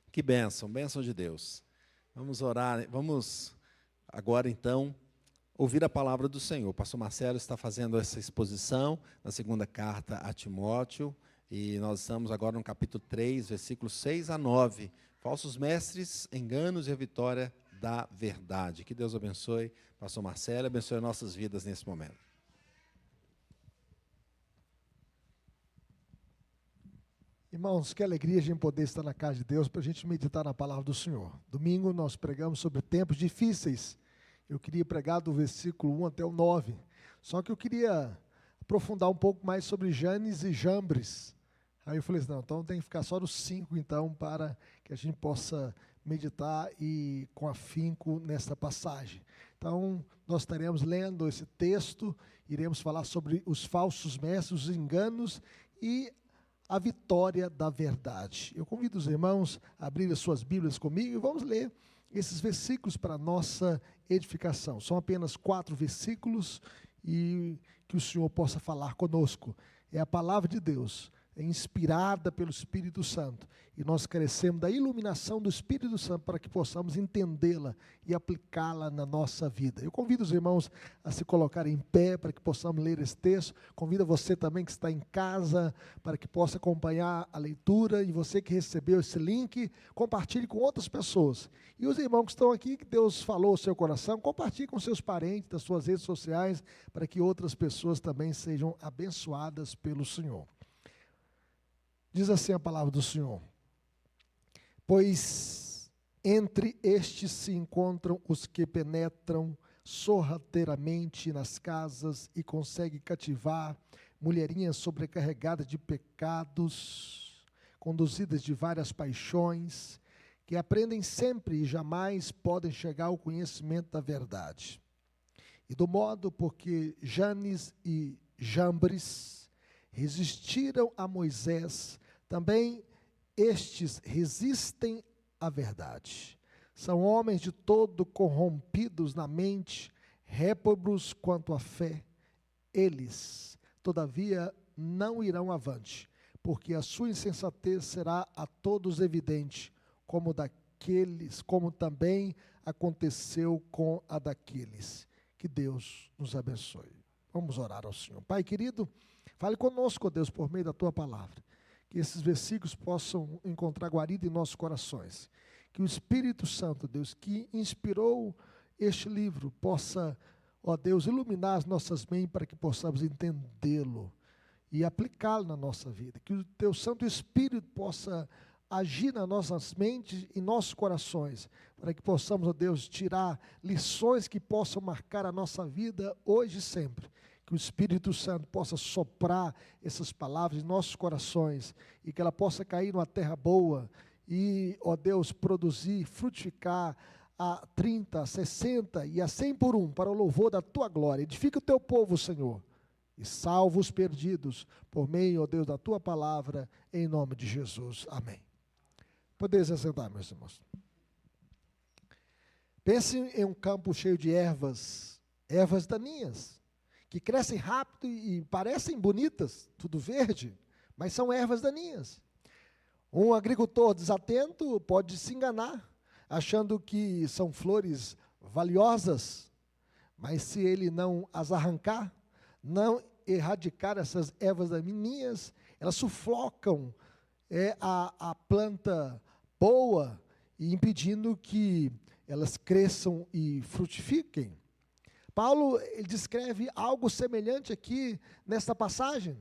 Que bênção, bênção de Deus. Vamos orar, vamos agora então ouvir a palavra do Senhor. O pastor Marcelo está fazendo essa exposição na segunda carta a Timóteo, e nós estamos agora no capítulo 3, versículos 6 a 9. Falsos mestres, enganos e a vitória da verdade. Que Deus abençoe, pastor Marcelo, abençoe nossas vidas nesse momento. Irmãos, que alegria a gente poder estar na casa de Deus para a gente meditar na palavra do Senhor. Domingo nós pregamos sobre tempos difíceis. Eu queria pregar do versículo 1 até o 9. Só que eu queria aprofundar um pouco mais sobre Janes e Jambres. Aí eu falei assim, não, então tem que ficar só nos 5 então, para que a gente possa meditar e com afinco nesta passagem. Então, nós estaremos lendo esse texto, iremos falar sobre os falsos mestres, os enganos e a vitória da verdade. Eu convido os irmãos a abrirem as suas Bíblias comigo e vamos ler esses versículos para a nossa edificação. São apenas 4 versículos e que o Senhor possa falar conosco. É a palavra de Deus, é inspirada pelo Espírito Santo, e nós carecemos da iluminação do Espírito Santo para que possamos entendê-la e aplicá-la na nossa vida. Eu convido os irmãos a se colocarem em pé para que possamos ler esse texto. Convido você também que está em casa para que possa acompanhar a leitura, e você que recebeu esse link, compartilhe com outras pessoas. E os irmãos que estão aqui, que Deus falou ao seu coração, compartilhe com seus parentes, das suas redes sociais, para que outras pessoas também sejam abençoadas pelo Senhor. Diz assim a palavra do Senhor: pois entre estes se encontram os que penetram sorrateiramente nas casas e conseguem cativar mulherinhas sobrecarregadas de pecados, conduzidas de várias paixões, que aprendem sempre e jamais podem chegar ao conhecimento da verdade. E do modo porque Janes e Jambres resistiram a Moisés, também estes resistem à verdade. São homens de todo corrompidos na mente, réprobos quanto à fé. Eles, todavia, não irão avante, porque a sua insensatez será a todos evidente, como também aconteceu com a daqueles. Que Deus nos abençoe. Vamos orar ao Senhor. Pai querido, fale conosco, ó Deus, por meio da tua palavra. Que esses versículos possam encontrar guarida em nossos corações. Que o Espírito Santo, Deus, que inspirou este livro, possa, ó Deus, iluminar as nossas mentes para que possamos entendê-lo e aplicá-lo na nossa vida. Que o teu Santo Espírito possa agir nas nossas mentes e nossos corações, para que possamos, ó Deus, tirar lições que possam marcar a nossa vida hoje e sempre. Que o Espírito Santo possa soprar essas palavras em nossos corações e que ela possa cair numa terra boa e, ó Deus, produzir, frutificar a 30, a 60 e a 100 por um, para o louvor da tua glória. Edifica o teu povo, Senhor, e salva os perdidos por meio, ó Deus, da tua palavra, em nome de Jesus. Amém. Podeis assentar, meus irmãos. Pense em um campo cheio de ervas daninhas, que crescem rápido e parecem bonitas, tudo verde, mas são ervas daninhas. Um agricultor desatento pode se enganar, achando que são flores valiosas, mas se ele não as arrancar, não erradicar essas ervas daninhas, elas sufocam a planta boa e impedindo que elas cresçam e frutifiquem. Paulo ele descreve algo semelhante aqui nesta passagem.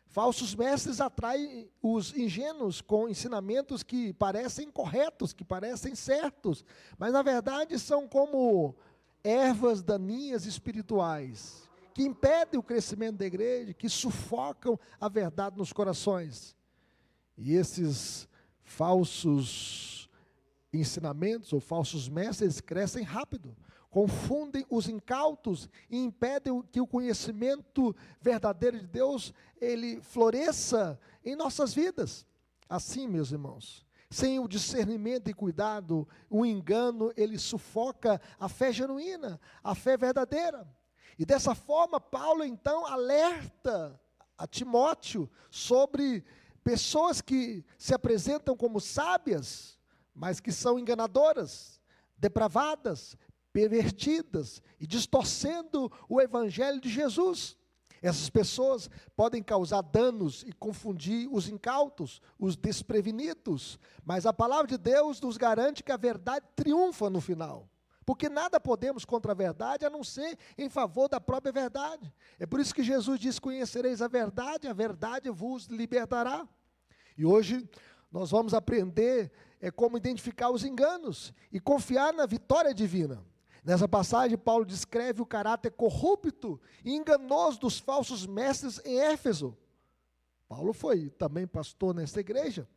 Falsos mestres atraem os ingênuos com ensinamentos que parecem corretos, que parecem certos, mas na verdade são como ervas daninhas espirituais, que impedem o crescimento da igreja, que sufocam a verdade nos corações. E esses falsos ensinamentos ou falsos mestres crescem rápido, confundem os incautos e impedem que o conhecimento verdadeiro de Deus, ele floresça em nossas vidas. Assim, meus irmãos, sem o discernimento e cuidado, o engano, ele sufoca a fé genuína, a fé verdadeira. E dessa forma, Paulo então alerta a Timóteo sobre pessoas que se apresentam como sábias, mas que são enganadoras, depravadas, pervertidas e distorcendo o evangelho de Jesus. Essas pessoas podem causar danos e confundir os incautos, os desprevenidos, mas a palavra de Deus nos garante que a verdade triunfa no final. Porque nada podemos contra a verdade, a não ser em favor da própria verdade. É por isso que Jesus diz: conhecereis a verdade vos libertará. E hoje nós vamos aprender como identificar os enganos e confiar na vitória divina. Nessa passagem, Paulo descreve o caráter corrupto e enganoso dos falsos mestres em Éfeso. Paulo foi também pastor nessa igreja.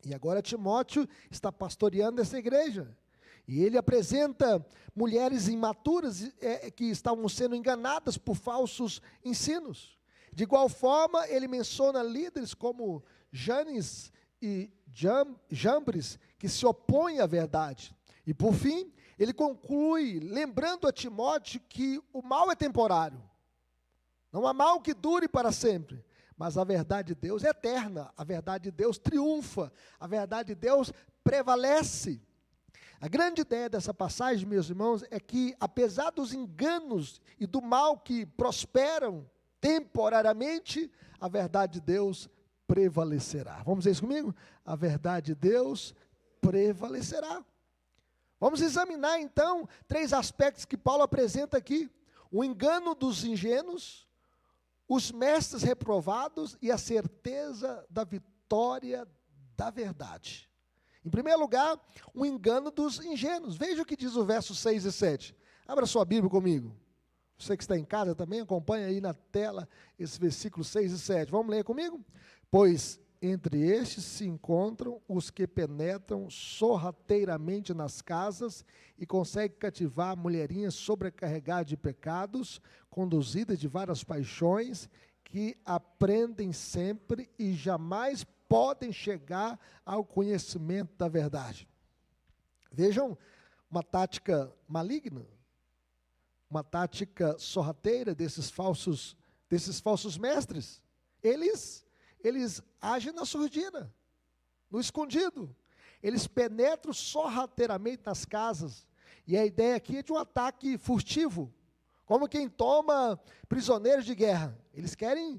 E agora Timóteo está pastoreando essa igreja. E ele apresenta mulheres imaturas que estavam sendo enganadas por falsos ensinos. De igual forma, ele menciona líderes como Janes e Jambres, que se opõem à verdade. E por fim, ele conclui lembrando a Timóteo que o mal é temporário. Não há mal que dure para sempre, mas a verdade de Deus é eterna, a verdade de Deus triunfa, a verdade de Deus prevalece. A grande ideia dessa passagem, meus irmãos, é que apesar dos enganos e do mal que prosperam temporariamente, a verdade de Deus prevalecerá. Vamos dizer isso comigo? A verdade de Deus prevalecerá. Vamos examinar então 3 aspectos que Paulo apresenta aqui: o engano dos ingênuos, os mestres reprovados e a certeza da vitória da verdade. Em primeiro lugar, o engano dos ingênuos. Veja o que diz o verso 6 e 7. Abra sua Bíblia comigo. Você que está em casa também, acompanha aí na tela esse versículo 6 e 7. Vamos ler comigo? Pois entre estes se encontram os que penetram sorrateiramente nas casas e conseguem cativar mulherinhas sobrecarregadas de pecados, conduzidas de várias paixões, que aprendem sempre e jamais podem chegar ao conhecimento da verdade. Vejam uma tática maligna, uma tática sorrateira desses falsos mestres. Eles agem na surdina, no escondido. Eles penetram sorrateiramente nas casas. E a ideia aqui é de um ataque furtivo, como quem toma prisioneiros de guerra. Eles querem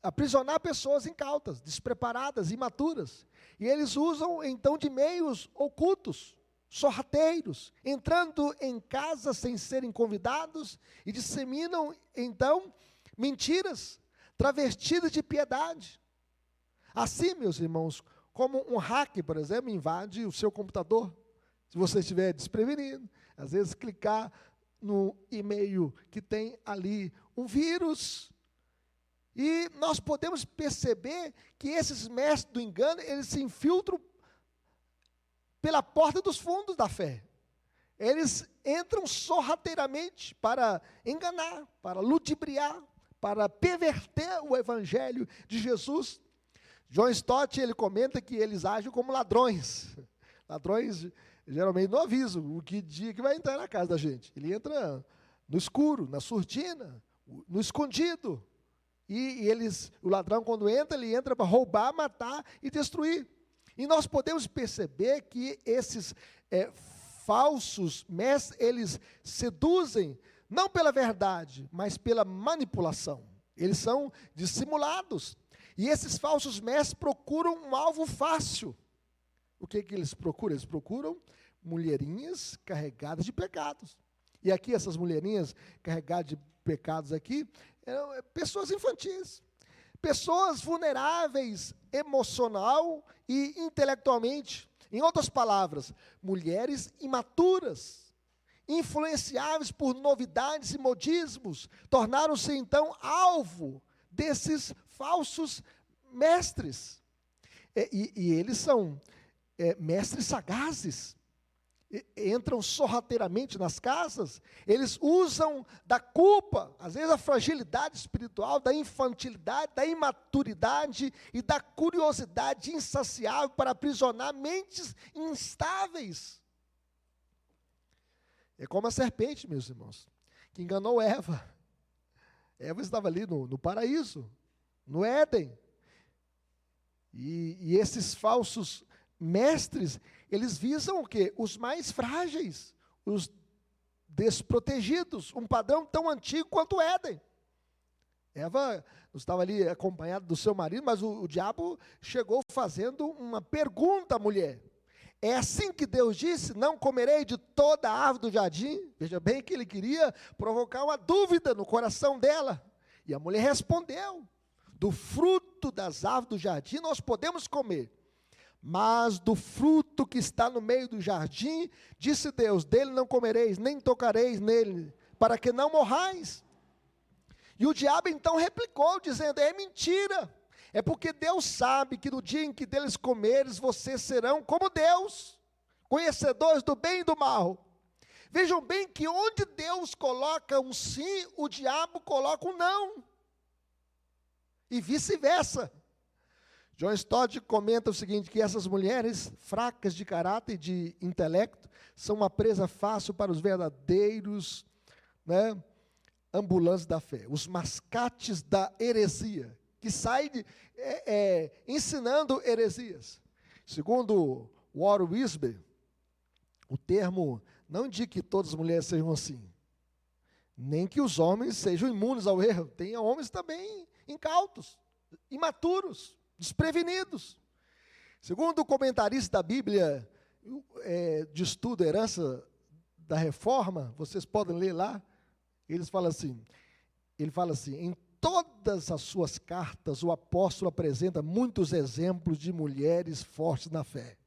aprisionar pessoas incautas, despreparadas, imaturas. E eles usam então de meios ocultos, sorrateiros, entrando em casas sem serem convidados e disseminam então mentiras travestidas de piedade. Assim, meus irmãos, como um hacker, por exemplo, invade o seu computador, se você estiver desprevenido, às vezes clicar no e-mail que tem ali um vírus, e nós podemos perceber que esses mestres do engano, eles se infiltram pela porta dos fundos da fé. Eles entram sorrateiramente para enganar, para ludibriar, para perverter o evangelho de Jesus. John Stott, ele comenta que eles agem como ladrões. Ladrões, geralmente, não avisam o que dia que vai entrar na casa da gente. Ele entra no escuro, na surdina, no escondido. E o ladrão, quando entra, ele entra para roubar, matar e destruir. E nós podemos perceber que esses falsos mestres, eles seduzem, não pela verdade, mas pela manipulação. Eles são dissimulados. E esses falsos mestres procuram um alvo fácil. O que eles procuram? Eles procuram mulherinhas carregadas de pecados. E aqui essas mulherinhas carregadas de pecados aqui, eram pessoas infantis. Pessoas vulneráveis emocional e intelectualmente. Em outras palavras, mulheres imaturas, influenciáveis por novidades e modismos, tornaram-se então alvo desses falsos mestres. E eles são mestres sagazes. Entram sorrateiramente nas casas, eles usam da culpa, às vezes a fragilidade espiritual, da infantilidade, da imaturidade e da curiosidade insaciável para aprisionar mentes instáveis. É como a serpente, meus irmãos, que enganou Eva. Eva estava ali no paraíso, no Éden. E esses falsos mestres, eles visam o quê? Os mais frágeis, os desprotegidos, um padrão tão antigo quanto o Éden. Eva estava ali acompanhada do seu marido, mas o diabo chegou fazendo uma pergunta à mulher. É assim que Deus disse, não comerei de toda a árvore do jardim? Veja bem que ele queria provocar uma dúvida no coração dela. E a mulher respondeu, do fruto das árvores do jardim nós podemos comer. Mas do fruto que está no meio do jardim, disse Deus, dele não comereis, nem tocareis nele, para que não morrais. E o diabo então replicou, dizendo, é mentira, é porque Deus sabe que no dia em que deles comeres, vocês serão como Deus, conhecedores do bem e do mal. Vejam bem que onde Deus coloca um sim, o diabo coloca um não, e vice-versa. John Stott comenta o seguinte, que essas mulheres fracas de caráter e de intelecto, são uma presa fácil para os verdadeiros, ambulantes da fé, os mascates da heresia, que saem ensinando heresias. Segundo Warren Wiersbe, o termo não indica que todas as mulheres sejam assim, nem que os homens sejam imunes ao erro. Tem homens também incautos, imaturos, desprevenidos. Segundo o comentarista da Bíblia, de estudo, herança da Reforma, vocês podem ler lá, ele fala assim, em todas as suas cartas, o apóstolo apresenta muitos exemplos de mulheres fortes na fé.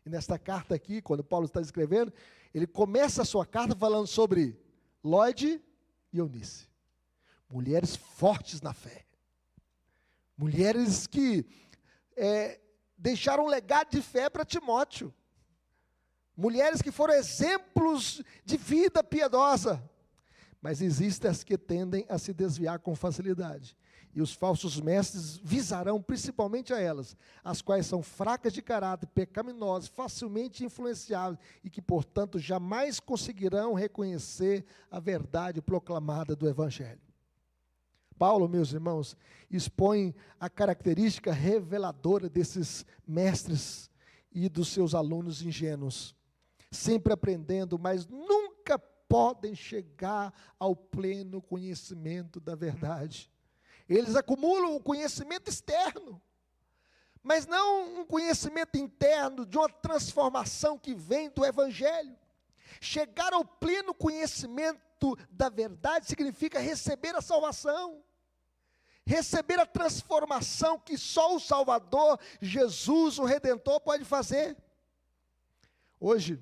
E nesta carta aqui, quando Paulo está escrevendo, ele começa a sua carta falando sobre Lóide e Eunice. Mulheres fortes na fé. Mulheres que deixaram um legado de fé para Timóteo. Mulheres que foram exemplos de vida piedosa. Mas existem as que tendem a se desviar com facilidade. E os falsos mestres visarão principalmente a elas, as quais são fracas de caráter, pecaminosas, facilmente influenciáveis e que, portanto, jamais conseguirão reconhecer a verdade proclamada do Evangelho. Paulo, meus irmãos, expõe a característica reveladora desses mestres e dos seus alunos ingênuos, sempre aprendendo, mas nunca podem chegar ao pleno conhecimento da verdade. Eles acumulam o conhecimento externo, mas não um conhecimento interno de uma transformação que vem do Evangelho. Chegar ao pleno conhecimento da verdade significa receber a salvação, receber a transformação que só o Salvador, Jesus, o Redentor, pode fazer. Hoje,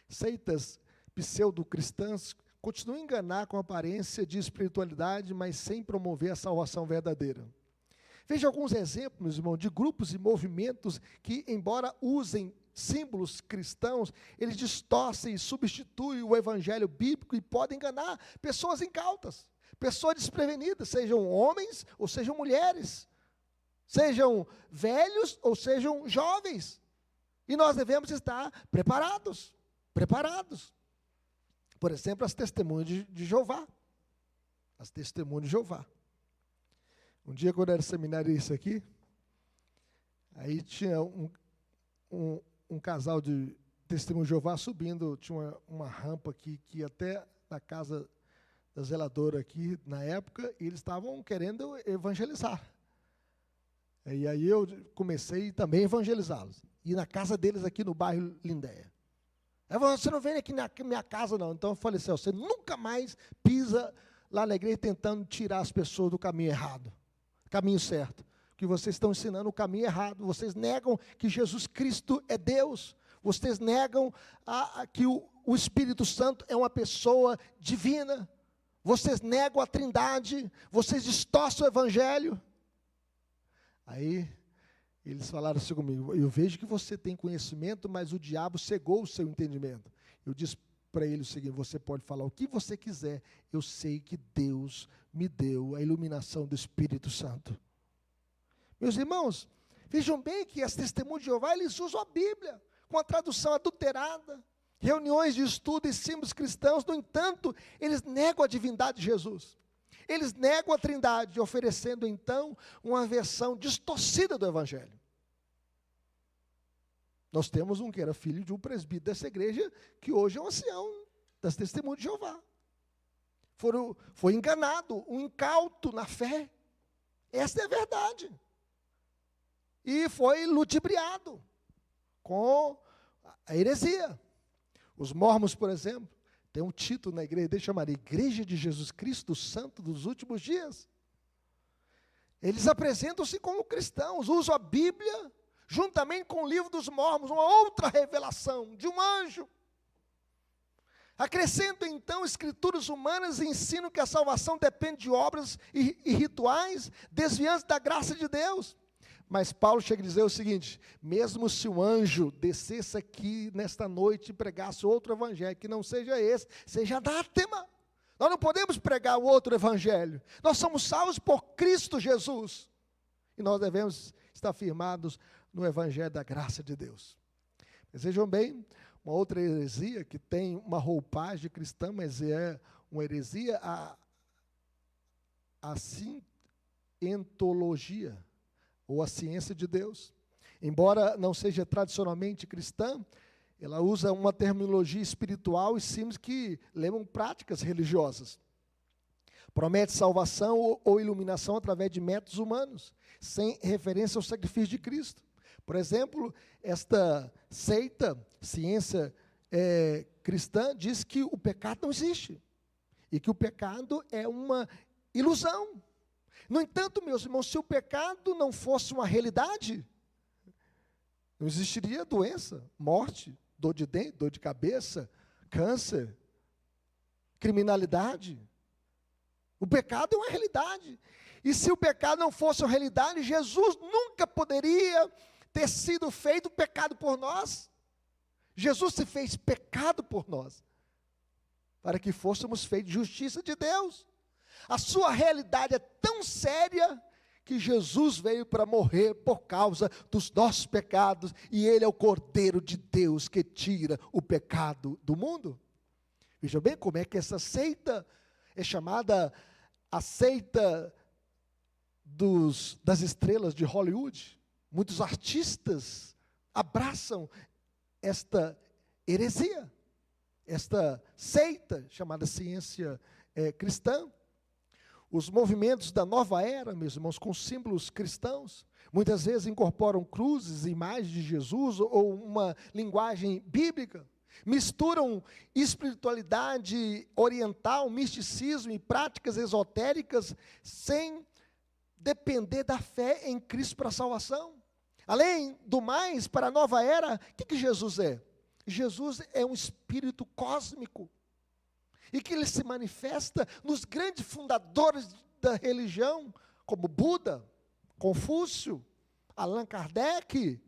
seitas pseudo-cristãs continuam a enganar com aparência de espiritualidade, mas sem promover a salvação verdadeira. Veja alguns exemplos, meus irmãos, de grupos e movimentos que, embora usem símbolos cristãos, eles distorcem e substituem o evangelho bíblico e podem enganar pessoas incautas, pessoas desprevenidas, sejam homens ou sejam mulheres, sejam velhos ou sejam jovens. E nós devemos estar preparados. Por exemplo, as testemunhas de Jeová. As testemunhas de Jeová. Um dia, quando era seminarista aqui, aí tinha um casal de testemunhos de Jeová subindo, tinha uma rampa aqui, que ia até na casa da zeladora aqui, na época, e eles estavam querendo evangelizar. E aí eu comecei também a evangelizá-los. E na casa deles aqui no bairro Lindéia. Você não vem aqui na minha casa, não. Então eu falei assim, você nunca mais pisa lá na igreja tentando tirar as pessoas do caminho errado, caminho certo. Porque vocês estão ensinando o caminho errado. Vocês negam que Jesus Cristo é Deus. Vocês negam que o Espírito Santo é uma pessoa divina. Vocês negam a Trindade. Vocês distorcem o Evangelho. Aí eles falaram assim comigo, eu vejo que você tem conhecimento, mas o diabo cegou o seu entendimento. Eu disse para ele o seguinte, você pode falar o que você quiser, eu sei que Deus me deu a iluminação do Espírito Santo. Meus irmãos, vejam bem que as testemunhas de Jeová, eles usam a Bíblia, com a tradução adulterada, reuniões de estudo e símbolos cristãos, no entanto, eles negam a divindade de Jesus. Eles negam a Trindade, oferecendo então uma versão distorcida do Evangelho. Nós temos um que era filho de um presbítero dessa igreja, que hoje é um ancião das Testemunhas de Jeová. Foi enganado, um incauto na fé. Esta é a verdade. E foi ludibriado com a heresia. Os mormons, por exemplo, tem um título na igreja, chamada Igreja de Jesus Cristo, Santo dos Últimos Dias. Eles apresentam-se como cristãos, usam a Bíblia, juntamente com o livro dos Mormons, uma outra revelação de um anjo. Acrescentam então escrituras humanas e ensinam que a salvação depende de obras e rituais, desviando-se da graça de Deus. Mas Paulo chega a dizer o seguinte: mesmo se um anjo descesse aqui nesta noite e pregasse outro evangelho, que não seja esse, seja anátema. Nós não podemos pregar o outro evangelho. Nós somos salvos por Cristo Jesus. E nós devemos estar firmados no evangelho da graça de Deus. Mas vejam bem, uma outra heresia que tem uma roupagem cristã, mas é uma heresia, a cientologia, ou a ciência de Deus. Embora não seja tradicionalmente cristã, ela usa uma terminologia espiritual e símbolos que lembram práticas religiosas. Promete salvação ou iluminação através de métodos humanos, sem referência ao sacrifício de Cristo. Por exemplo, esta seita, ciência cristã, diz que o pecado não existe, e que o pecado é uma ilusão. No entanto, meus irmãos, se o pecado não fosse uma realidade, não existiria doença, morte, dor de dente, dor de cabeça, câncer, criminalidade. O pecado é uma realidade. E se o pecado não fosse uma realidade, Jesus nunca poderia ter sido feito pecado por nós. Jesus se fez pecado por nós, para que fôssemos feitos justiça de Deus. A sua realidade é tão séria que Jesus veio para morrer por causa dos nossos pecados, e Ele é o Cordeiro de Deus que tira o pecado do mundo. Veja bem como é que essa seita é chamada a seita das estrelas de Hollywood. Muitos artistas abraçam esta heresia, esta seita chamada ciência cristã. Os movimentos da nova era, meus irmãos, com símbolos cristãos, muitas vezes incorporam cruzes, imagens de Jesus ou uma linguagem bíblica. Misturam espiritualidade oriental, misticismo e práticas esotéricas sem depender da fé em Cristo para a salvação. Além do mais, para a nova era, o que Jesus é? Jesus é um espírito cósmico. E que ele se manifesta nos grandes fundadores da religião, como Buda, Confúcio, Allan Kardec,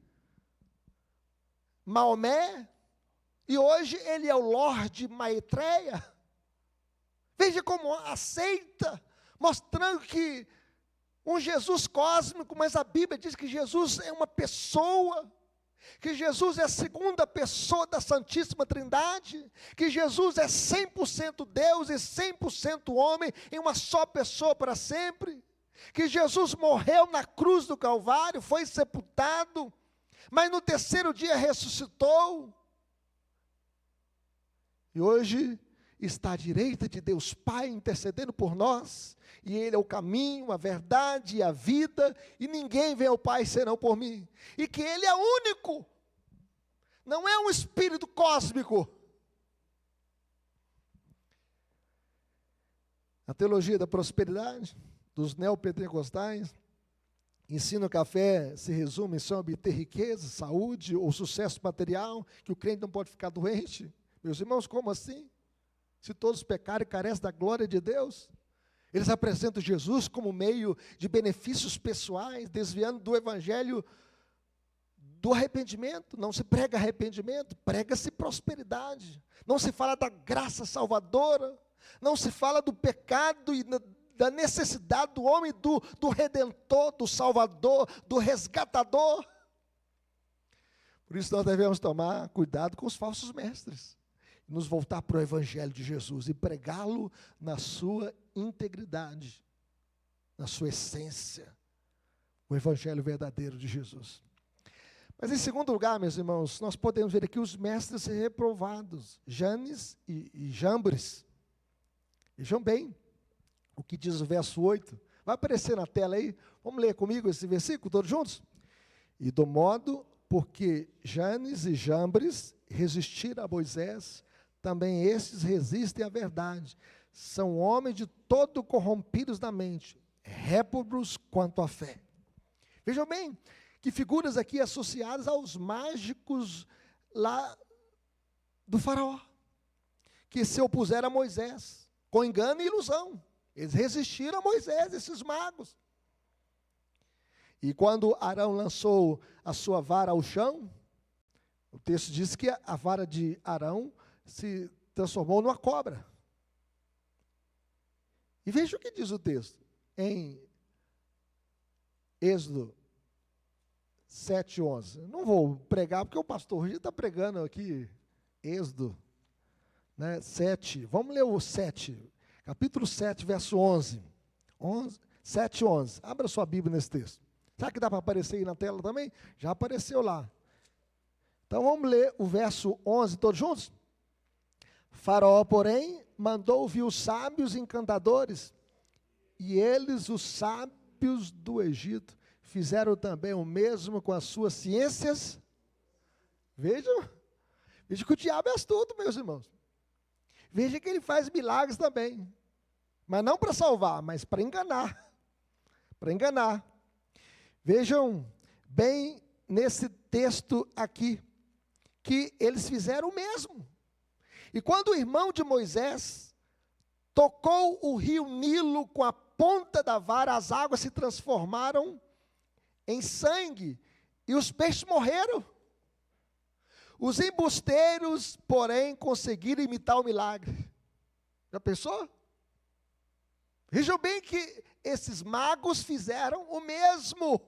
Maomé, e hoje ele é o Lorde Maitreya. Veja como aceita, mostrando que um Jesus cósmico, mas a Bíblia diz que Jesus é uma pessoa, que Jesus é a segunda pessoa da Santíssima Trindade, que Jesus é 100% Deus e 100% homem, em uma só pessoa para sempre, que Jesus morreu na cruz do Calvário, foi sepultado, mas no terceiro dia ressuscitou, e hoje está à direita de Deus Pai, intercedendo por nós, e Ele é o caminho, a verdade e a vida, e ninguém vem ao Pai senão por mim, e que Ele é único, não é um espírito cósmico. A teologia da prosperidade, dos neopentecostais, ensina que a fé se resume só em obter riqueza, saúde ou sucesso material, que o crente não pode ficar doente. Meus irmãos, como assim? Se todos pecarem e carecem da glória de Deus. Eles apresentam Jesus como meio de benefícios pessoais, desviando do evangelho do arrependimento. Não se prega arrependimento, prega-se prosperidade. Não se fala da graça salvadora, não se fala do pecado e da necessidade do homem, do Redentor, do Salvador, do Resgatador. Por isso nós devemos tomar cuidado com os falsos mestres, nos voltar para o evangelho de Jesus e pregá-lo na sua integridade, na sua essência, o evangelho verdadeiro de Jesus. Mas em segundo lugar, meus irmãos, nós podemos ver aqui os mestres reprovados, Janes e Jambres. Vejam bem o que diz o verso 8. Vai aparecer na tela aí. Vamos ler comigo esse versículo, todos juntos? E do modo porque Janes e Jambres resistiram a Moisés, também estes resistem à verdade. São homens de todo corrompidos na mente, réprobos quanto à fé. Vejam bem, que figuras aqui associadas aos mágicos lá do faraó, que se opuseram a Moisés, com engano e ilusão. Eles resistiram a Moisés, esses magos. E quando Arão lançou a sua vara ao chão, o texto diz que a vara de Arão se transformou numa cobra. E veja o que diz o texto, em Êxodo 7:11. Não vou pregar, porque o pastor Rui está pregando aqui, Êxodo 7. Vamos ler o 7, capítulo 7, verso 11. 7:11. Abra sua Bíblia nesse texto. Será que dá para aparecer aí na tela também? Já apareceu lá. Então vamos ler o verso 11 todos juntos? Faraó, porém, mandou ouvir os sábios encantadores, e eles, os sábios do Egito, fizeram também o mesmo com as suas ciências. Vejam que o diabo é astuto, meus irmãos. Veja que ele faz milagres também, mas não para salvar, mas para enganar. Para enganar. Vejam bem nesse texto aqui, que eles fizeram o mesmo. E quando o irmão de Moisés tocou o rio Nilo com a ponta da vara, as águas se transformaram em sangue, e os peixes morreram. Os embusteiros, porém, conseguiram imitar o milagre. Já pensou? Vejam bem que esses magos fizeram o mesmo.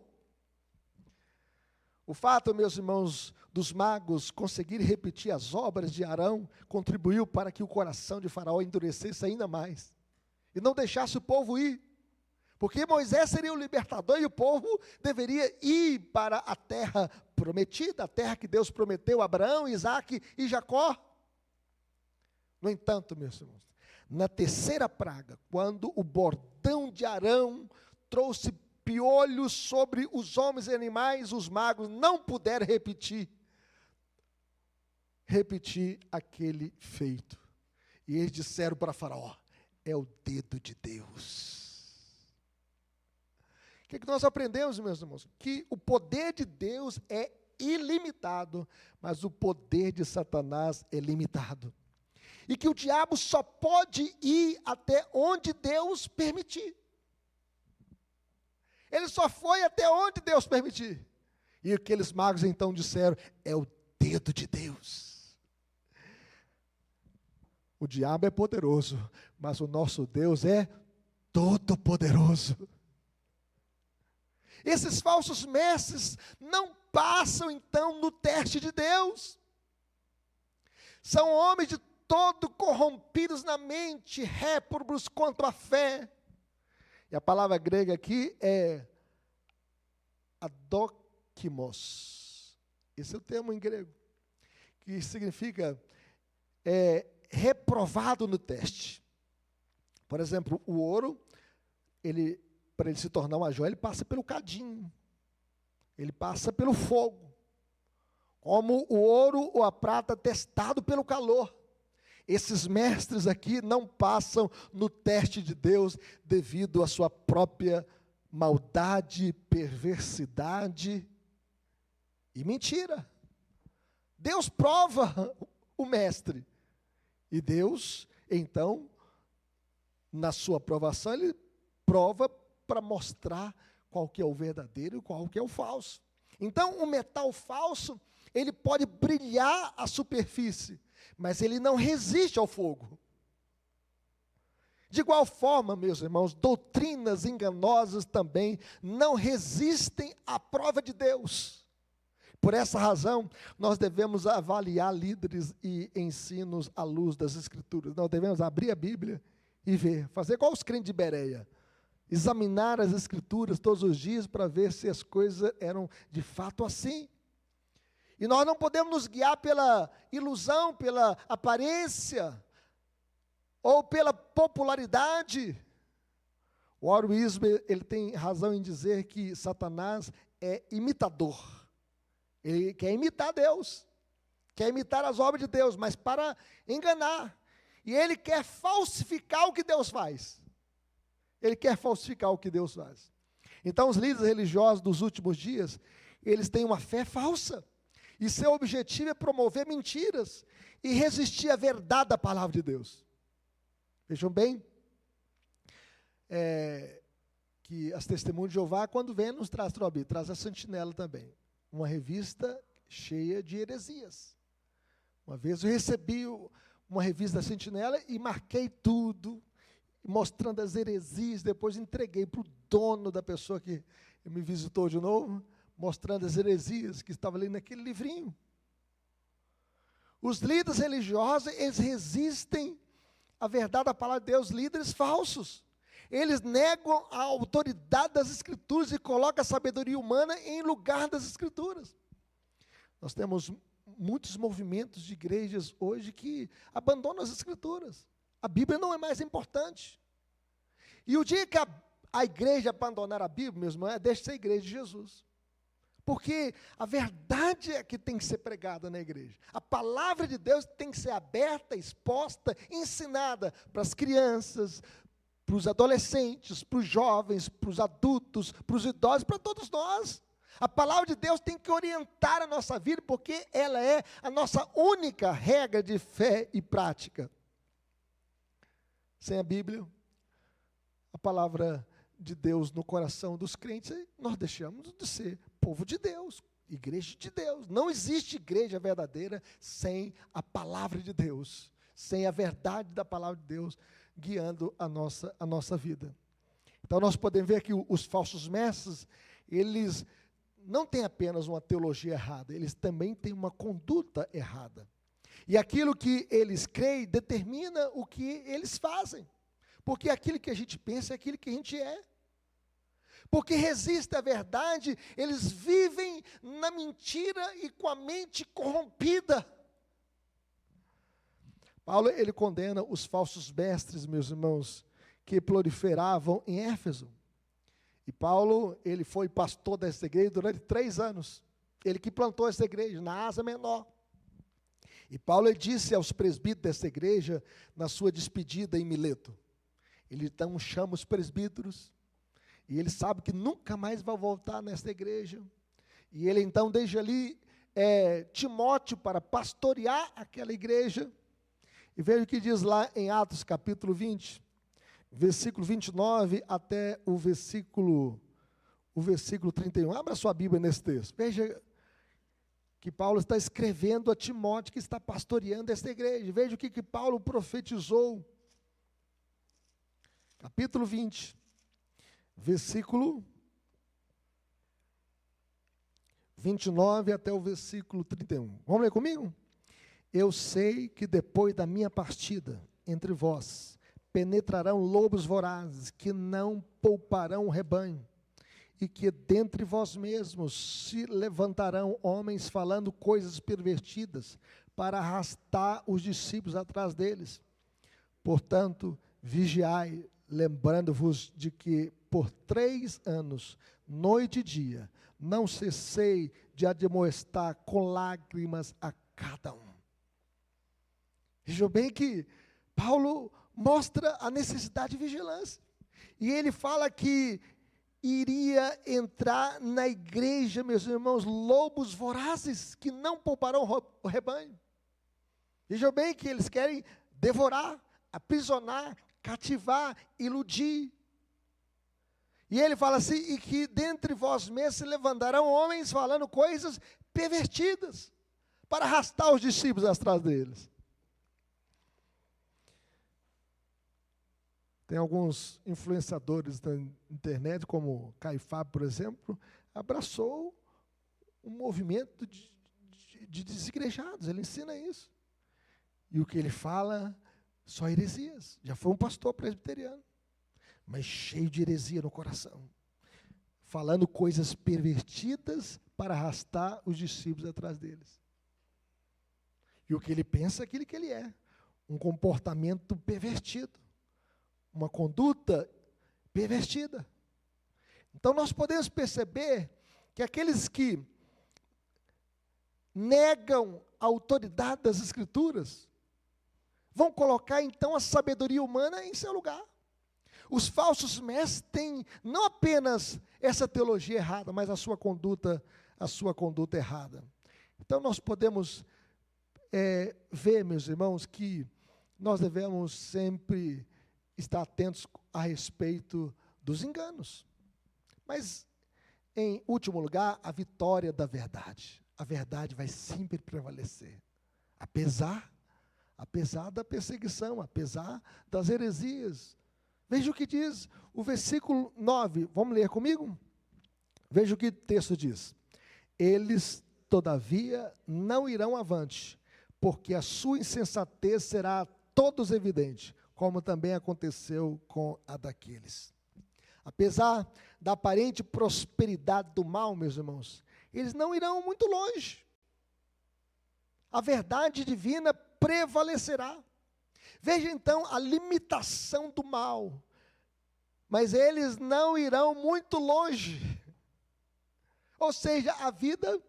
O fato, meus irmãos, dos magos conseguirem repetir as obras de Arão, contribuiu para que o coração de Faraó endurecesse ainda mais, e não deixasse o povo ir, porque Moisés seria o libertador, e o povo deveria ir para a terra prometida, a terra que Deus prometeu a Abraão, Isaque e Jacó. No entanto, meus irmãos, na terceira praga, quando o bordão de Arão trouxe piolhos sobre os homens e animais, os magos não puderam repetir aquele feito. E eles disseram para Faraó: é o dedo de Deus. O que nós aprendemos, meus irmãos? Que o poder de Deus é ilimitado, mas o poder de Satanás é limitado. E que o diabo só pode ir até onde Deus permitir. Ele só foi até onde Deus permitir. E aqueles magos então disseram: é o dedo de Deus. O diabo é poderoso, mas o nosso Deus é todo-poderoso. Esses falsos mestres não passam então no teste de Deus. São homens de todo corrompidos na mente, réprobos quanto à fé. E a palavra grega aqui é adokimos. Esse é o termo em grego, que significa reprovado no teste. Por exemplo, o ouro, para ele se tornar uma joia, ele passa pelo cadinho, ele passa pelo fogo, como o ouro ou a prata testado pelo calor. Esses mestres aqui não passam no teste de Deus devido à sua própria maldade, perversidade e mentira. Deus prova o mestre. E Deus, então, na sua provação, ele prova para mostrar qual que é o verdadeiro e qual que é o falso. Então, o metal falso, ele pode brilhar à superfície, mas ele não resiste ao fogo. De igual forma, meus irmãos, doutrinas enganosas também não resistem à prova de Deus. Por essa razão, nós devemos avaliar líderes e ensinos à luz das Escrituras. Nós devemos abrir a Bíblia e ver, fazer igual os crentes de Bereia, examinar as Escrituras todos os dias para ver se as coisas eram de fato assim. E nós não podemos nos guiar pela ilusão, pela aparência, ou pela popularidade. O Warren Wiersbe, ele tem razão em dizer que Satanás é imitador. Ele quer imitar Deus, quer imitar as obras de Deus, mas para enganar. E ele quer falsificar o que Deus faz. Ele quer falsificar o que Deus faz. Então, os líderes religiosos dos últimos dias, eles têm uma fé falsa. E seu objetivo é promover mentiras e resistir à verdade da palavra de Deus. Vejam bem, que as Testemunhas de Jeová, quando vem, nos traz a Sentinela também. Uma revista cheia de heresias. Uma vez eu recebi uma revista da Sentinela e marquei tudo, mostrando as heresias, depois entreguei para o dono da pessoa que me visitou de novo, mostrando as heresias que estava ali naquele livrinho. Os líderes religiosos, eles resistem à verdade da palavra de Deus, líderes falsos. Eles negam a autoridade das Escrituras e colocam a sabedoria humana em lugar das Escrituras. Nós temos muitos movimentos de igrejas hoje que abandonam as Escrituras. A Bíblia não é mais importante. E o dia que a igreja abandonar a Bíblia, meus irmãos, deixa de ser a igreja de Jesus. Porque a verdade é que tem que ser pregada na igreja. A palavra de Deus tem que ser aberta, exposta, ensinada para as crianças, para os adolescentes, para os jovens, para os adultos, para os idosos, para todos nós. A palavra de Deus tem que orientar a nossa vida, porque ela é a nossa única regra de fé e prática. Sem a Bíblia, a palavra de Deus no coração dos crentes, nós deixamos de ser povo de Deus, igreja de Deus. Não existe igreja verdadeira sem a palavra de Deus, sem a verdade da palavra de Deus guiando a nossa vida. Então nós podemos ver que os falsos mestres, eles não têm apenas uma teologia errada, eles também têm uma conduta errada. E aquilo que eles creem determina o que eles fazem. Porque aquilo que a gente pensa é aquilo que a gente é. Porque resiste à verdade, eles vivem na mentira e com a mente corrompida. Paulo, ele condena os falsos mestres, meus irmãos, que proliferavam em Éfeso. E Paulo, ele foi pastor dessa igreja durante 3 anos. Ele que plantou essa igreja, na Ásia Menor. E Paulo, ele disse aos presbíteros dessa igreja, na sua despedida em Mileto. Ele então chama os presbíteros, e ele sabe que nunca mais vai voltar nessa igreja. E ele então deixa ali Timóteo para pastorear aquela igreja. E veja o que diz lá em Atos capítulo 20, versículo 29 até o versículo 31. Abra sua Bíblia nesse texto. Veja que Paulo está escrevendo a Timóteo, que está pastoreando esta igreja. Veja o que Paulo profetizou. Capítulo 20, versículo 29 até o versículo 31. Vamos ler comigo? Eu sei que depois da minha partida entre vós, penetrarão lobos vorazes, que não pouparão o rebanho, e que dentre vós mesmos se levantarão homens falando coisas pervertidas, para arrastar os discípulos atrás deles. Portanto, vigiai, lembrando-vos de que por 3 anos, noite e dia, não cessei de admoestar com lágrimas a cada um. Vejam bem que Paulo mostra a necessidade de vigilância. E ele fala que iria entrar na igreja, meus irmãos, lobos vorazes, que não pouparão o rebanho. Vejam bem que eles querem devorar, aprisionar, cativar, iludir. E ele fala assim, e que dentre vós mesmos se levantarão homens falando coisas pervertidas, para arrastar os discípulos atrás deles. Tem alguns influenciadores da internet, como Caifás, por exemplo, abraçou um movimento de desigrejados, ele ensina isso. E o que ele fala, só heresias. Já foi um pastor presbiteriano, mas cheio de heresia no coração. Falando coisas pervertidas para arrastar os discípulos atrás deles. E o que ele pensa é aquilo que ele é. Um comportamento pervertido. Uma conduta pervertida. Então nós podemos perceber que aqueles que negam a autoridade das Escrituras vão colocar então a sabedoria humana em seu lugar. Os falsos mestres têm não apenas essa teologia errada, mas a sua conduta errada. Então nós podemos ver, meus irmãos, que nós devemos sempre estar atentos a respeito dos enganos. Mas, em último lugar, a vitória da verdade. A verdade vai sempre prevalecer, apesar da perseguição, apesar das heresias. Veja o que diz o versículo 9, vamos ler comigo? Veja o que o texto diz. Eles, todavia, não irão avante, porque a sua insensatez será a todos evidente, como também aconteceu com a daqueles. Apesar da aparente prosperidade do mal, meus irmãos, eles não irão muito longe. A verdade divina prevalecerá. Veja então a limitação do mal. Mas eles não irão muito longe. Ou seja, a vida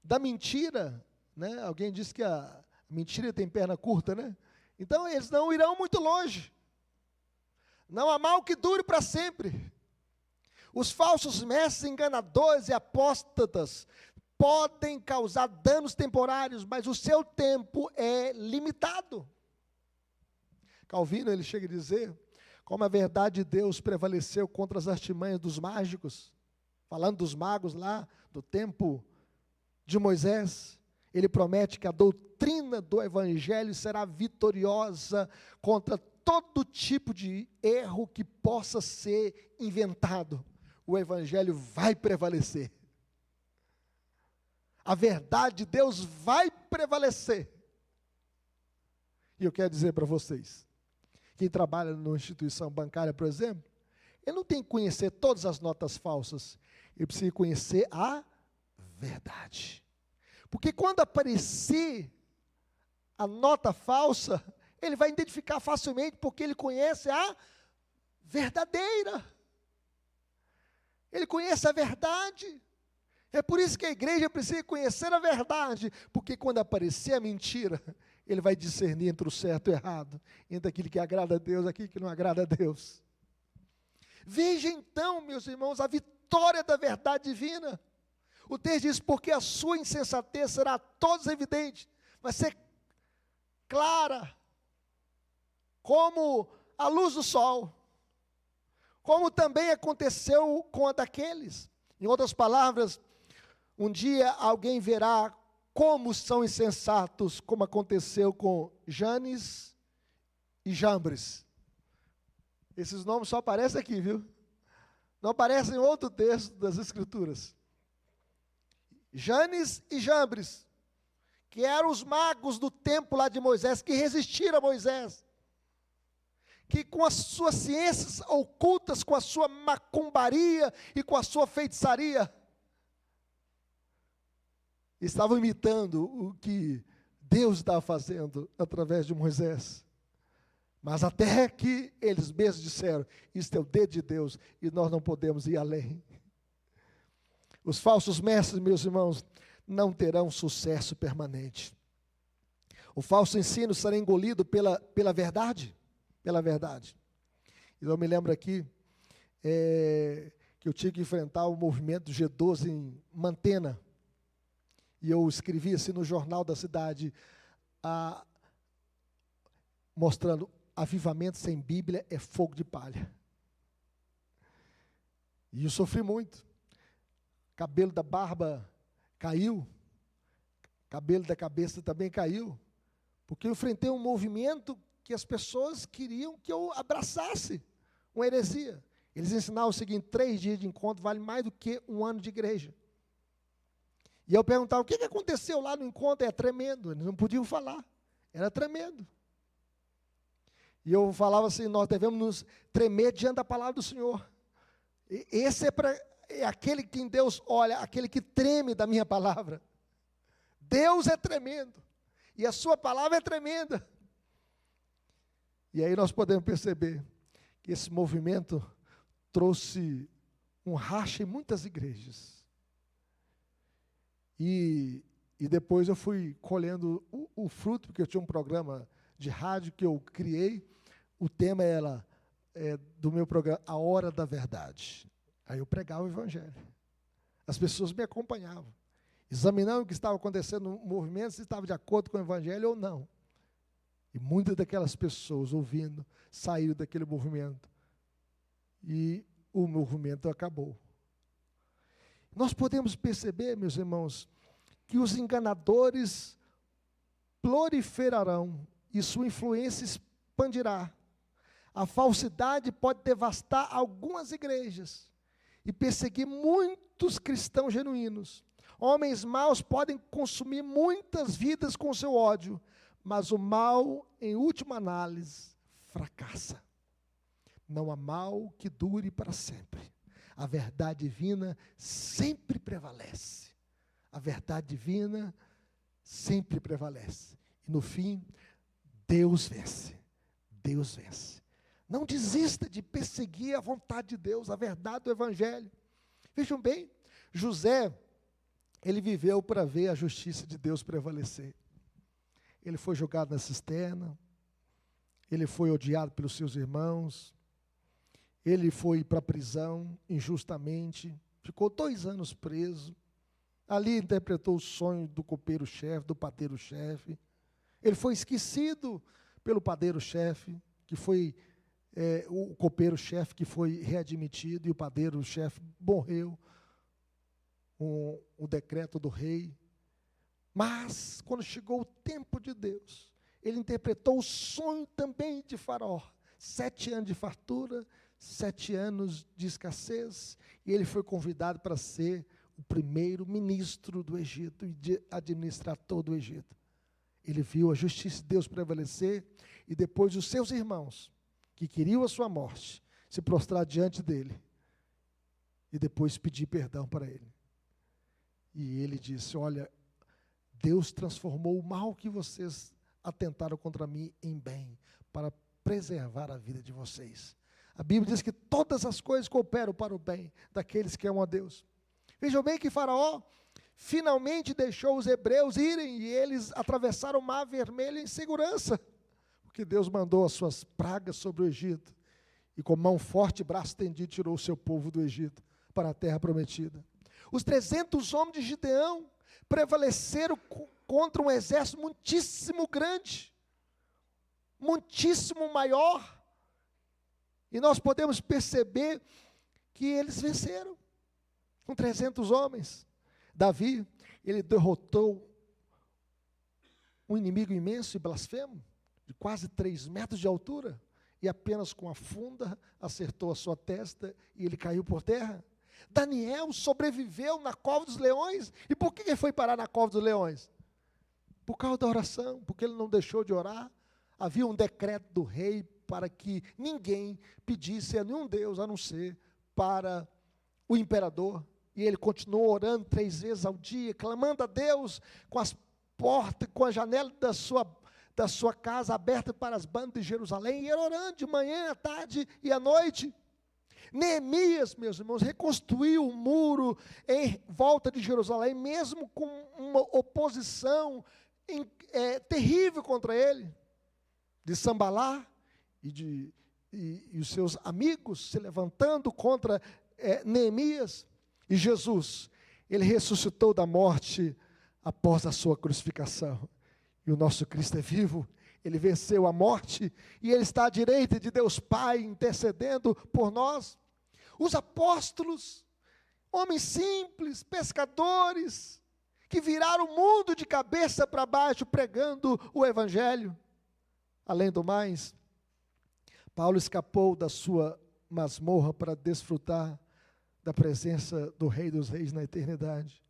da mentira, né? Alguém disse que a mentira tem perna curta, né? Então eles não irão muito longe. Não há mal que dure para sempre. Os falsos mestres enganadores e apóstatas podem causar danos temporários, mas o seu tempo é limitado. Calvino, ele chega a dizer, como a verdade de Deus prevaleceu contra as artimanhas dos mágicos, falando dos magos lá, do tempo de Moisés, ele promete que a doutrina do evangelho será vitoriosa contra todo tipo de erro que possa ser inventado. O evangelho vai prevalecer. A verdade de Deus vai prevalecer. E eu quero dizer para vocês, quem trabalha numa instituição bancária, por exemplo, ele não tem que conhecer todas as notas falsas, ele precisa conhecer a verdade. Porque quando aparecer a nota falsa, ele vai identificar facilmente, porque ele conhece a verdadeira. Ele conhece a verdade. É por isso que a igreja precisa conhecer a verdade, porque quando aparecer a mentira, ele vai discernir entre o certo e o errado, entre aquilo que agrada a Deus e aquilo que não agrada a Deus. Veja então, meus irmãos, a vitória da verdade divina. O texto diz, porque a sua insensatez será a todos evidente, vai ser clara, como a luz do sol, como também aconteceu com a daqueles. Em outras palavras, um dia alguém verá como são insensatos, como aconteceu com Janes e Jambres. Esses nomes só aparecem aqui, viu? Não aparecem em outro texto das Escrituras. Janes e Jambres, que eram os magos do tempo lá de Moisés, que resistiram a Moisés, que com as suas ciências ocultas, com a sua macumbaria e com a sua feitiçaria, estavam imitando o que Deus estava fazendo através de Moisés. Mas até que eles mesmos disseram, isto é o dedo de Deus e nós não podemos ir além. Os falsos mestres, meus irmãos, não terão sucesso permanente. O falso ensino será engolido pela verdade. Pela verdade. E eu me lembro aqui que eu tive que enfrentar o movimento G12 em Mantena. E eu escrevi assim no jornal da cidade, mostrando, avivamento sem Bíblia é fogo de palha. E eu sofri muito. Cabelo da barba caiu, cabelo da cabeça também caiu, porque eu enfrentei um movimento que as pessoas queriam que eu abraçasse uma heresia. Eles ensinavam o seguinte, 3 dias de encontro vale mais do que 1 ano de igreja. E eu perguntava, o que aconteceu lá no encontro? É tremendo, eles não podiam falar, era tremendo. E eu falava assim, nós devemos nos tremer diante da palavra do Senhor. Esse é para é aquele que em Deus olha, aquele que treme da minha palavra. Deus é tremendo, e a sua palavra é tremenda. E aí nós podemos perceber que esse movimento trouxe um racha em muitas igrejas. E depois eu fui colhendo o fruto, porque eu tinha um programa de rádio que eu criei. O tema era do meu programa, A Hora da Verdade. Aí eu pregava o evangelho. As pessoas me acompanhavam, examinando o que estava acontecendo no movimento, se estava de acordo com o evangelho ou não. E muitas daquelas pessoas ouvindo saíram daquele movimento. E o movimento acabou. Nós podemos perceber, meus irmãos, que os enganadores proliferarão e sua influência expandirá. A falsidade pode devastar algumas igrejas e perseguir muitos cristãos genuínos. Homens maus podem consumir muitas vidas com seu ódio, mas o mal, em última análise, fracassa. Não há mal que dure para sempre. A verdade divina sempre prevalece. A verdade divina sempre prevalece. E no fim, Deus vence. Deus vence. Não desista de perseguir a vontade de Deus, a verdade do Evangelho. Vejam bem, José, ele viveu para ver a justiça de Deus prevalecer. Ele foi jogado na cisterna, ele foi odiado pelos seus irmãos, ele foi para a prisão injustamente, ficou 2 anos preso. Ali interpretou o sonho do copeiro-chefe, do padeiro-chefe. Ele foi esquecido pelo padeiro-chefe, que foi o copeiro-chefe que foi readmitido, e o padeiro-chefe morreu, o decreto do rei. Mas, quando chegou o tempo de Deus, ele interpretou o sonho também de Faraó. 7 anos de fartura, 7 anos de escassez, e ele foi convidado para ser o primeiro ministro do Egito e de administrar todo o Egito. Ele viu a justiça de Deus prevalecer, e depois os seus irmãos, que queriam a sua morte, se prostrar diante dele, e depois pedir perdão para ele. E ele disse: olha, Deus transformou o mal que vocês atentaram contra mim em bem, para preservar a vida de vocês. A Bíblia diz que todas as coisas cooperam para o bem daqueles que amam a Deus. Vejam bem que Faraó finalmente deixou os hebreus irem, e eles atravessaram o Mar Vermelho em segurança, porque Deus mandou as suas pragas sobre o Egito, e com mão forte e braço estendido tirou o seu povo do Egito para a terra prometida. Os 300 homens de Gideão prevaleceram contra um exército muitíssimo grande, muitíssimo maior, e nós podemos perceber que eles venceram, com 300 homens. Davi, ele derrotou um inimigo imenso e blasfemo, de quase 3 metros de altura, e apenas com a funda acertou a sua testa, e ele caiu por terra. Daniel sobreviveu na cova dos leões. E por que ele foi parar na cova dos leões? Por causa da oração, porque ele não deixou de orar. Havia um decreto do rei para que ninguém pedisse a nenhum Deus, a não ser para o imperador. E ele continuou orando 3 vezes ao dia, clamando a Deus, com as portas, com a janela da sua casa aberta para as bandas de Jerusalém, e ele orando de manhã, à tarde e à noite. Neemias, meus irmãos, reconstruiu o muro em volta de Jerusalém, mesmo com uma oposição terrível contra ele, de Sambalá e os seus amigos se levantando contra Neemias. E Jesus, ele ressuscitou da morte após a sua crucificação. E o nosso Cristo é vivo, ele venceu a morte, e ele está à direita de Deus Pai, intercedendo por nós. Os apóstolos, homens simples, pescadores, que viraram o mundo de cabeça para baixo, pregando o Evangelho. Além do mais, Paulo escapou da sua masmorra para desfrutar da presença do Rei dos Reis na eternidade,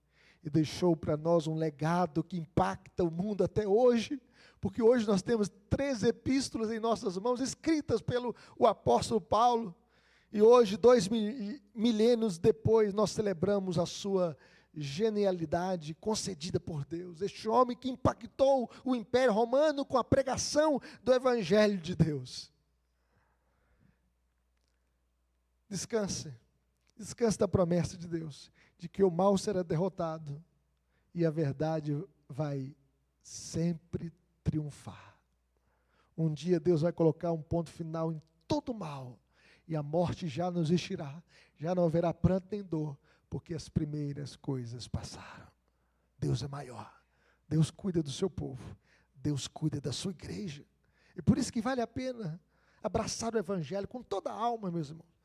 e deixou para nós um legado que impacta o mundo até hoje, porque hoje nós temos 3 epístolas em nossas mãos, escritas pelo apóstolo Paulo, E hoje, 2 milênios depois, nós celebramos a sua genialidade concedida por Deus. Este homem que impactou o Império Romano com a pregação do Evangelho de Deus. Descanse. Descanse da promessa de Deus, de que o mal será derrotado e a verdade vai sempre triunfar. Um dia Deus vai colocar um ponto final em todo o mal, e a morte já não existirá, já não haverá pranto nem dor, porque as primeiras coisas passaram. Deus é maior, Deus cuida do seu povo, Deus cuida da sua igreja, e por isso que vale a pena abraçar o Evangelho com toda a alma, meus irmãos.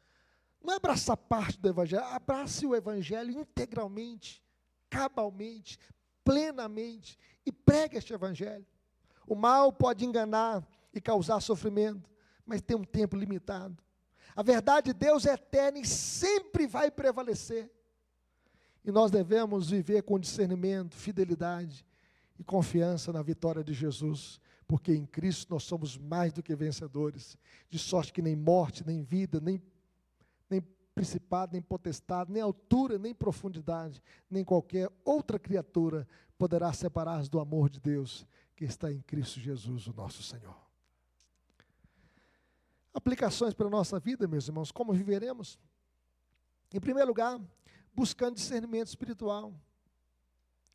Não é abraçar parte do Evangelho, abrace o Evangelho integralmente, cabalmente, plenamente, e pregue este Evangelho. O mal pode enganar e causar sofrimento, mas tem um tempo limitado. A verdade de Deus é eterna e sempre vai prevalecer. E nós devemos viver com discernimento, fidelidade e confiança na vitória de Jesus, porque em Cristo nós somos mais do que vencedores, de sorte que nem morte, nem vida, nem principado, nem potestade, nem altura, nem profundidade, nem qualquer outra criatura poderá separar-nos do amor de Deus que está em Cristo Jesus, o nosso Senhor. Aplicações para a nossa vida, meus irmãos, como viveremos? Em primeiro lugar, buscando discernimento espiritual,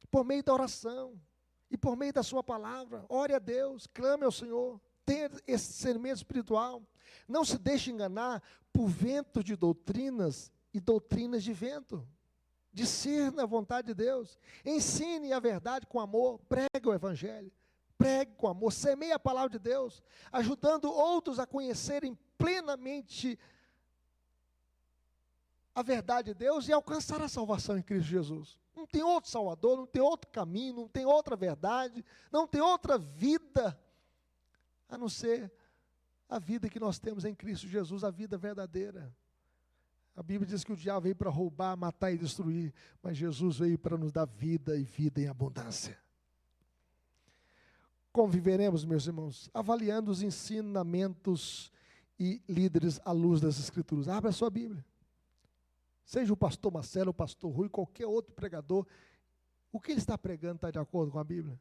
por meio da oração e por meio da sua palavra. Ore a Deus, clame ao Senhor, tenha esse discernimento espiritual. Não se deixe enganar por ventos de doutrinas e doutrinas de vento. Discirna a vontade de Deus. Ensine a verdade com amor. Pregue o Evangelho. Pregue com amor. Semeie a palavra de Deus, ajudando outros a conhecerem plenamente a verdade de Deus e alcançar a salvação em Cristo Jesus. Não tem outro Salvador, não tem outro caminho, não tem outra verdade, não tem outra vida, a não ser a vida que nós temos em Cristo Jesus, a vida verdadeira. A Bíblia diz que o diabo veio para roubar, matar e destruir, mas Jesus veio para nos dar vida e vida em abundância. Como viveremos, meus irmãos? Avaliando os ensinamentos e líderes à luz das Escrituras. Abra a sua Bíblia. Seja o pastor Marcelo, o pastor Rui, qualquer outro pregador, o que ele está pregando está de acordo com a Bíblia?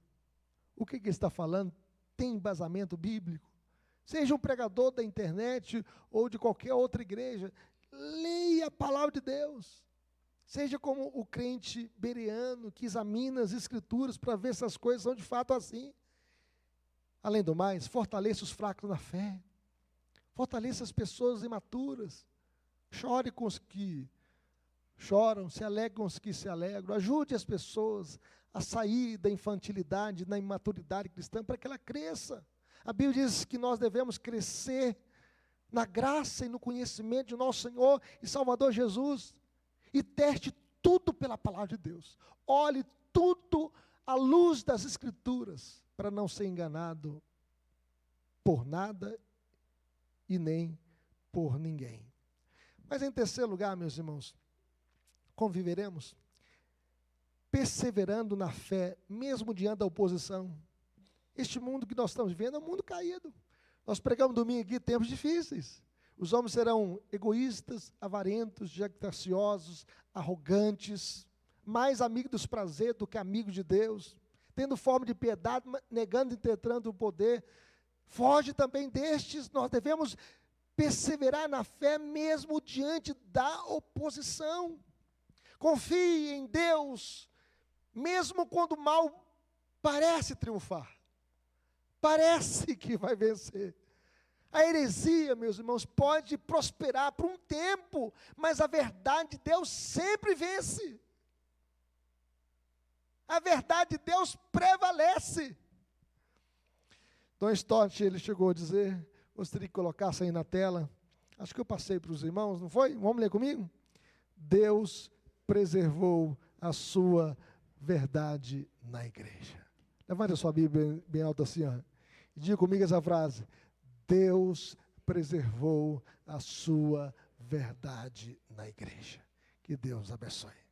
O que ele está falando tem embasamento bíblico? Seja um pregador da internet ou de qualquer outra igreja, leia a palavra de Deus. Seja como o crente bereano que examina as Escrituras para ver se as coisas são de fato assim. Além do mais, fortaleça os fracos na fé. Fortaleça as pessoas imaturas. Chore com os que choram, se alegre com os que se alegram. Ajude as pessoas a sair da infantilidade, da imaturidade cristã, para que ela cresça. A Bíblia diz que nós devemos crescer na graça e no conhecimento de nosso Senhor e Salvador Jesus. E teste tudo pela palavra de Deus. Olhe tudo à luz das Escrituras, para não ser enganado por nada e nem por ninguém. Mas em terceiro lugar, meus irmãos, como viveremos? Perseverando na fé, mesmo diante da oposição. Este mundo que nós estamos vivendo é um mundo caído. Nós pregamos domingo aqui tempos difíceis. Os homens serão egoístas, avarentos, jactanciosos, arrogantes, mais amigos dos prazeres do que amigos de Deus, tendo forma de piedade, negando e tentando o poder. Foge também destes. Nós devemos perseverar na fé mesmo diante da oposição. Confie em Deus, mesmo quando o mal parece triunfar. Parece que vai vencer. A heresia, meus irmãos, pode prosperar por um tempo, mas a verdade de Deus sempre vence. A verdade de Deus prevalece. Don Stott, ele chegou a dizer, gostaria que colocasse aí na tela, acho que eu passei para os irmãos, não foi? Vamos ler comigo? Deus preservou a sua verdade na igreja. Levante a sua Bíblia bem alta assim, ó. Diga comigo essa frase: Deus preservou a sua verdade na igreja. Que Deus abençoe.